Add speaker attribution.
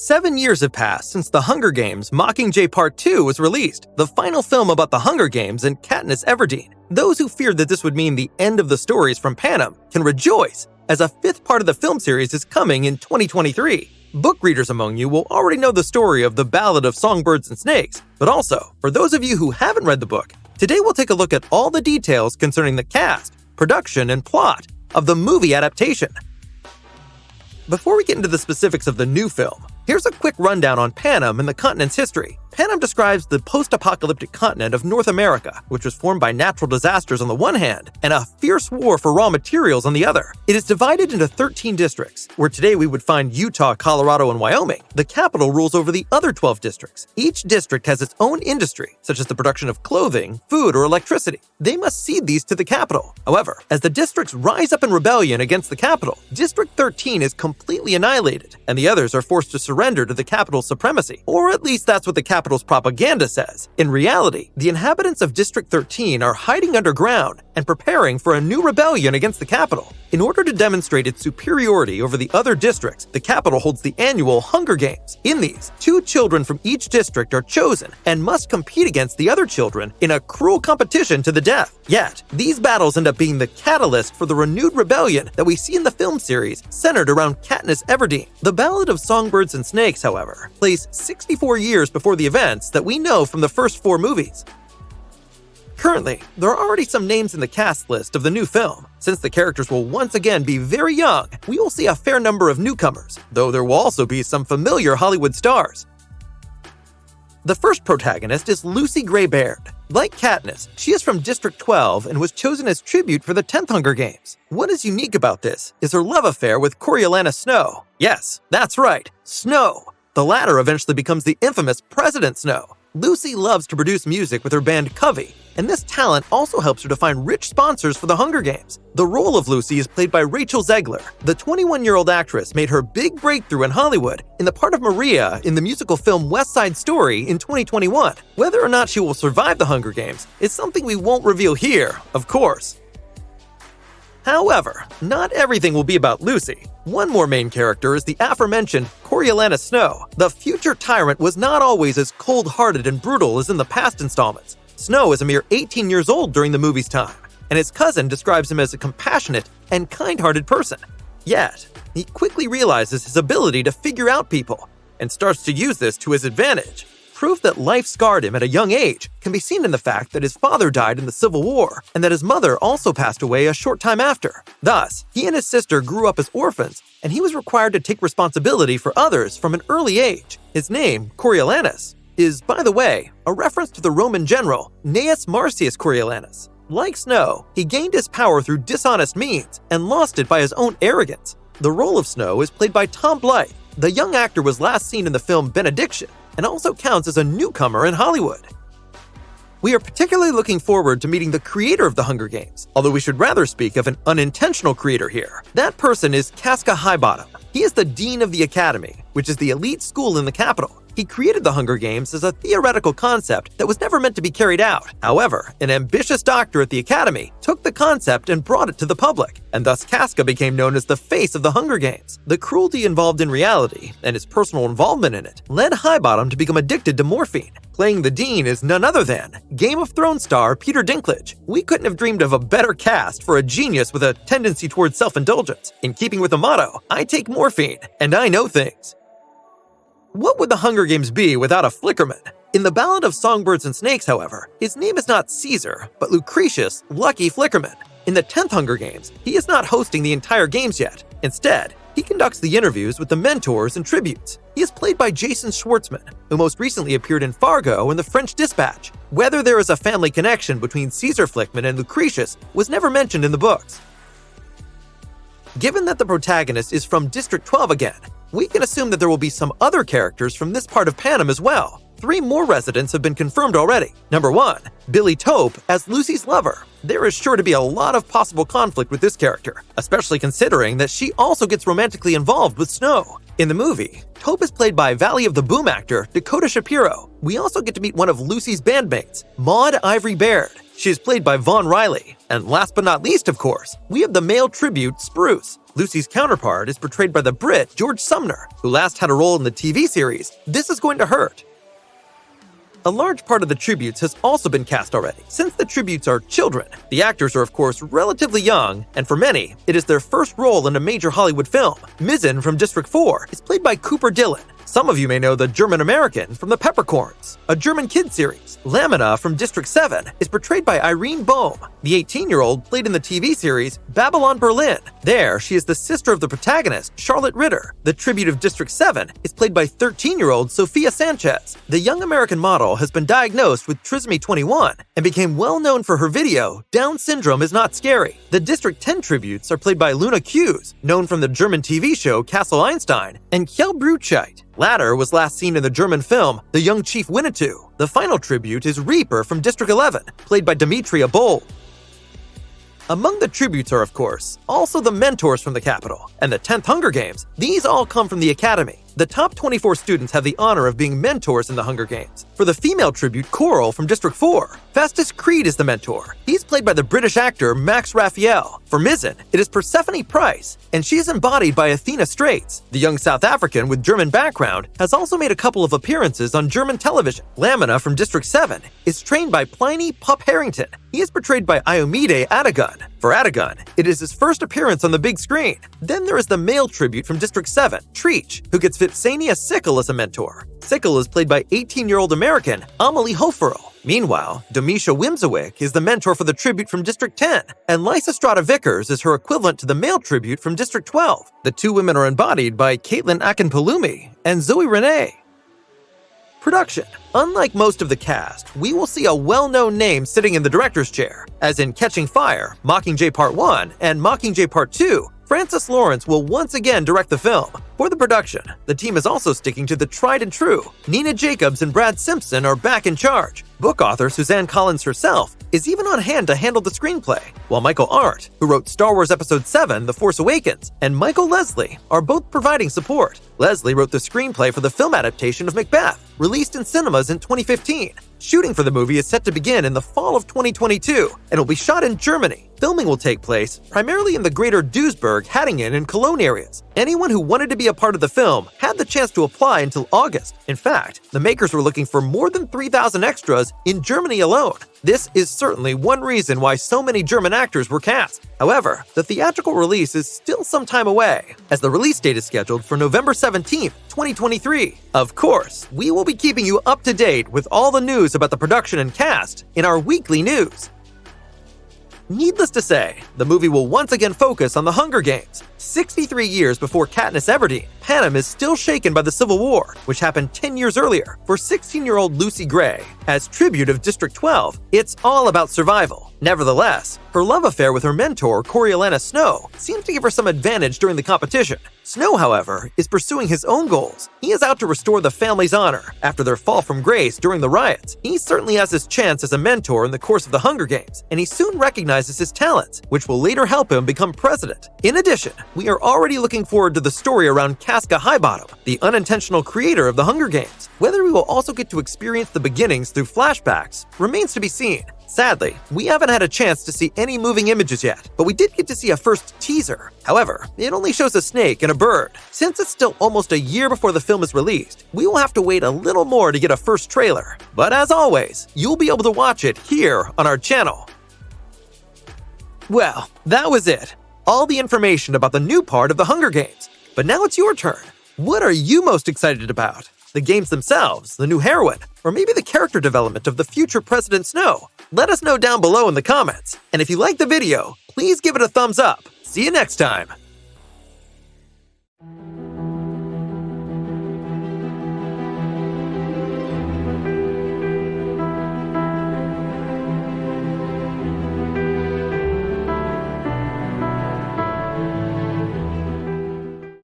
Speaker 1: 7 years have passed since The Hunger Games Mockingjay Part 2 was released, the final film about the Hunger Games and Katniss Everdeen. Those who feared that this would mean the end of the stories from Panem can rejoice, as a 5th part of the film series is coming in 2023. Book readers among you will already know the story of the Ballad of Songbirds and Snakes, but also, for those of you who haven't read the book, today we'll take a look at all the details concerning the cast, production, and plot of the movie adaptation. Before we get into the specifics of the new film, here's a quick rundown on Panem and the continent's history. Panem describes the post-apocalyptic continent of North America, which was formed by natural disasters on the one hand and a fierce war for raw materials on the other. It is divided into 13 districts, where today we would find Utah, Colorado, and Wyoming. The capital rules over the other 12 districts. Each district has its own industry, such as the production of clothing, food, or electricity. They must cede these to the capital. However, as the districts rise up in rebellion against the capital, District 13 is completely annihilated, and the others are forced to surrender to the capital's supremacy. Or at least that's what the capital's propaganda says. In reality, the inhabitants of District 13 are hiding underground and preparing for a new rebellion against the capital. In order to demonstrate its superiority over the other districts, the capital holds the annual Hunger Games. In these, 2 children from each district are chosen and must compete against the other children in a cruel competition to the death. Yet, these battles end up being the catalyst for the renewed rebellion that we see in the film series centered around Katniss Everdeen. The Ballad of Songbirds and Snakes, however, plays 64 years before the events that we know from the first 4 movies. Currently, there are already some names in the cast list of the new film. Since the characters will once again be very young, we will see a fair number of newcomers, though there will also be some familiar Hollywood stars. The first protagonist is Lucy Gray Baird. Like Katniss, she is from District 12 and was chosen as tribute for the 10th Hunger Games. What is unique about this is her love affair with Coriolanus Snow. Yes, that's right, Snow. The latter eventually becomes the infamous President Snow. Lucy loves to produce music with her band Covey, and this talent also helps her to find rich sponsors for the Hunger Games. The role of Lucy is played by Rachel Zegler. The 21-year-old actress made her big breakthrough in Hollywood in the part of Maria in the musical film West Side Story in 2021. Whether or not she will survive the Hunger Games is something we won't reveal here, of course. However, not everything will be about Lucy. One more main character is the aforementioned Coriolanus Snow. The future tyrant was not always as cold-hearted and brutal as in the past installments. Snow is a mere 18 years old during the movie's time, and his cousin describes him as a compassionate and kind-hearted person. Yet, he quickly realizes his ability to figure out people, and starts to use this to his advantage. Proof that life scarred him at a young age can be seen in the fact that his father died in the Civil War and that his mother also passed away a short time after. Thus, he and his sister grew up as orphans, and he was required to take responsibility for others from an early age. His name, Coriolanus, is, by the way, a reference to the Roman general Gnaeus Marcius Coriolanus. Like Snow, he gained his power through dishonest means and lost it by his own arrogance. The role of Snow is played by Tom Blythe. The young actor was last seen in the film Benediction, and also counts as a newcomer in Hollywood. We are particularly looking forward to meeting the creator of the Hunger Games, although we should rather speak of an unintentional creator here. That person is Casca Highbottom. He is the dean of the Academy, which is the elite school in the capital. He created the Hunger Games as a theoretical concept that was never meant to be carried out. However, an ambitious doctor at the Academy took the concept and brought it to the public, and thus Casca became known as the face of the Hunger Games. The cruelty involved in reality, and his personal involvement in it, led Highbottom to become addicted to morphine. Playing the dean is none other than Game of Thrones star Peter Dinklage. We couldn't have dreamed of a better cast for a genius with a tendency towards self-indulgence. In keeping with the motto, I take morphine, and I know things. What would the Hunger Games be without a Flickerman? In the Ballad of Songbirds and Snakes, however, his name is not Caesar, but Lucretius Lucky Flickerman. In the 10th Hunger Games, he is not hosting the entire games yet. Instead, he conducts the interviews with the mentors and tributes. He is played by Jason Schwartzman, who most recently appeared in Fargo and The French Dispatch. Whether there is a family connection between Caesar Flickman and Lucretius was never mentioned in the books. Given that the protagonist is from District 12 again, we can assume that there will be some other characters from this part of Panem as well. 3 more residents have been confirmed already. Number 1, Billy Tope as Lucy's lover. There is sure to be a lot of possible conflict with this character, especially considering that she also gets romantically involved with Snow. In the movie, Tope is played by Valley of the Boom actor Dakota Shapiro. We also get to meet one of Lucy's bandmates, Maud Ivory Baird. She is played by Vaughn Riley. And last but not least, of course, we have the male tribute, Spruce. Lucy's counterpart is portrayed by the Brit George Sumner, who last had a role in the TV series This Is Going to Hurt. A large part of the tributes has also been cast already. Since the tributes are children, the actors are of course relatively young, and for many, it is their first role in a major Hollywood film. Mizzen from District 4 is played by Cooper Dillon. Some of you may know the German-American from The Peppercorns, a German kid series. Lamina from District 7 is portrayed by Irene Boehm. The 18-year-old played in the TV series Babylon Berlin. There, she is the sister of the protagonist, Charlotte Ritter. The tribute of District 7 is played by 13-year-old Sophia Sanchez. The young American model has been diagnosed with trisomy 21 and became well known for her video, Down Syndrome is Not Scary. The District 10 tributes are played by Luna Hughes, known from the German TV show Castle Einstein, and Kjell Bruchheit. Latter was last seen in the German film The Young Chief Winnetou. The final tribute is Reaper from District 11, played by Demetria Bold. Among the tributes are, of course, also the mentors from the Capitol and the 10th Hunger Games. These all come from the Academy. The top 24 students have the honor of being mentors in the Hunger Games. For the female tribute, Coral from District 4, Festus Creed is the mentor. He's played by the British actor Max Raphael. For Mizzen, it is Persephone Price, and she is embodied by Athena Straits. The young South African with German background has also made a couple of appearances on German television. Lamina from District 7 is trained by Pliny Pup Harrington. He is portrayed by Iomide Adagun. For Adagun, it is his first appearance on the big screen. Then there is the male tribute from District 7, Treach, who gets Vipsania Sickle as a mentor. Sickle is played by 18-year-old American Amelie Hoferl. Meanwhile, Domitia Wimsawick is the mentor for the tribute from District 10, and Lysistrata Vickers is her equivalent to the male tribute from District 12. The two women are embodied by Caitlin Akinpalumi and Zoe Renee. Production. Unlike most of the cast, we will see a well-known name sitting in the director's chair. As in Catching Fire, Mockingjay Part 1, and Mockingjay Part 2, Francis Lawrence will once again direct the film. For the production, the team is also sticking to the tried and true. Nina Jacobs and Brad Simpson are back in charge. Book author Suzanne Collins herself is even on hand to handle the screenplay, while Michael Arndt, who wrote Star Wars Episode 7, The Force Awakens, and Michael Leslie are both providing support. Leslie wrote the screenplay for the film adaptation of Macbeth, released in cinemas in 2015. Shooting for the movie is set to begin in the fall of 2022 and will be shot in Germany. Filming will take place primarily in the greater Duisburg, Hattingen, and Cologne areas. Anyone who wanted to be a part of the film had the chance to apply until August. In fact, the makers were looking for more than 3,000 extras in Germany alone. This is certainly one reason why so many German actors were cast. However, the theatrical release is still some time away, as the release date is scheduled for November 17th, 2023. Of course, we will be keeping you up to date with all the news about the production and cast in our weekly news. Needless to say, the movie will once again focus on the Hunger Games. 63 years before Katniss Everdeen, Panem is still shaken by the Civil War, which happened 10 years earlier. For 16-year-old Lucy Gray, as tribute of District 12, it's all about survival. Nevertheless, her love affair with her mentor, Coriolanus Snow, seems to give her some advantage during the competition. Snow, however, is pursuing his own goals. He is out to restore the family's honor after their fall from grace during the riots. He certainly has his chance as a mentor in the course of the Hunger Games, and he soon recognizes his talents, which will later help him become president. In addition, we are already looking forward to the story around Casca Highbottom, the unintentional creator of the Hunger Games. Whether we will also get to experience the beginnings through flashbacks remains to be seen. Sadly, we haven't had a chance to see any moving images yet, but we did get to see a first teaser. However, it only shows a snake and a bird. Since it's still almost a year before the film is released, we will have to wait a little more to get a first trailer. But as always, you'll be able to watch it here on our channel. Well, that was it. All the information about the new part of the Hunger Games. But now it's your turn. What are you most excited about? The games themselves, the new heroine, or maybe the character development of the future President Snow? Let us know down below in the comments. And if you liked the video, please give it a thumbs up. See you next time.